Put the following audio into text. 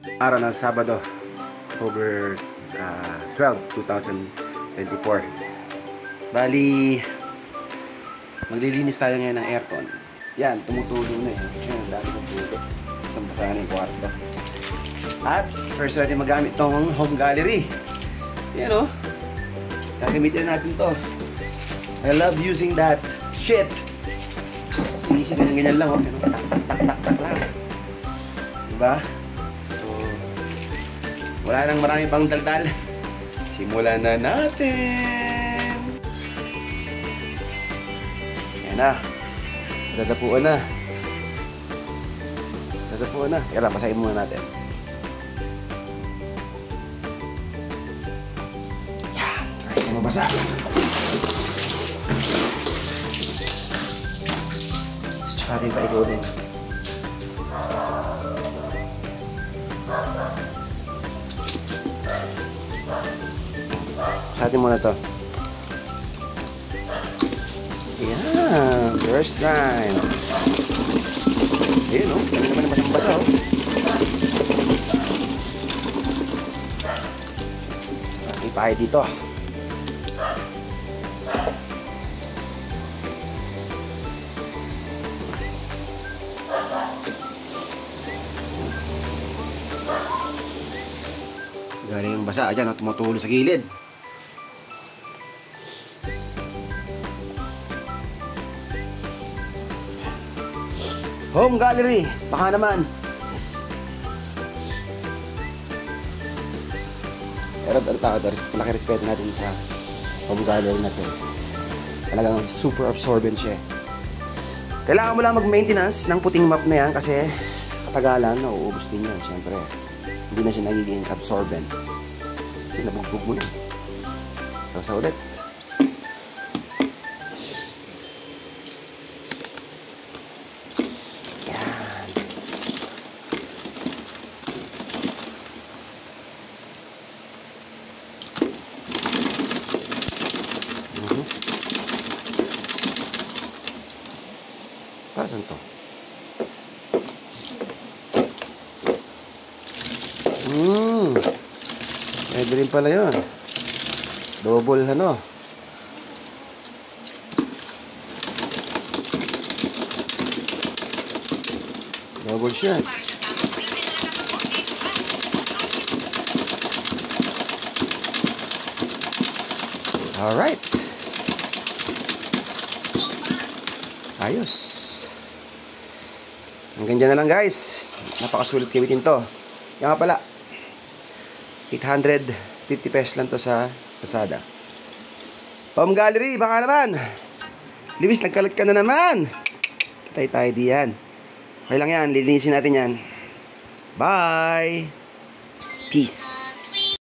Araw ng Sabado, October 12, 2024. Bali, maglilinis tayo ngayon ng aircon. Yan, tumutulo na eh. Yan, dami ng tulo. Isang-basa na yung kwarto. At first natin magamit tong home gallery. Yan o. Gagamitin natin to. I love using that shit. Sinisi ko ng ganyan lang o. Tak lang. Diba? So, wala nang marami pang daldal. Simulan na natin. Yan na. Dadapuan na. Dadapuan na. Kaya lang, basahin muna natin. Yan. First na mabasa. Tsaka natin paikunin. Sa atin muna to. Yan, first time. Ayun, oh. Hindi naman masang-basa, oh. Ipahay dito. Galing yung basa dyan, oh. Tumutulo sa gilid. Home gallery, baka naman. Pero malaki respeto natin sa home gallery natin. Talagang super absorbent siya. Kailangan mo lang mag-maintenance ng puting map na yan kasi sa katagalan, nauubos din yan. Siyempre, hindi na siya nagiging absorbent. Kasi nabugbog mo na. So, sa ulit. Para saan to? Pwede rin pala yun. Double ano. Double shot. Alright. Ayos. Hanggang dyan na lang guys. Napakasulit gamitin to. Yan nga pala. 850 pesos lang to sa Lazada. Home gallery, baka naman. Luis, nagkalat ka na naman. Patay tayo diyan. Okay lang yan. Lilinisin natin yan. Bye. Peace.